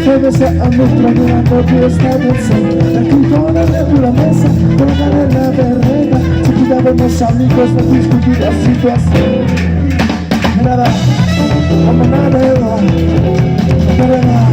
Regresa a mi mirando que está del sol. La criptona de pura mesa, pongan en la berreta. Si cuidábamos amigos, no discutir la situación. Nada, como nada, nada.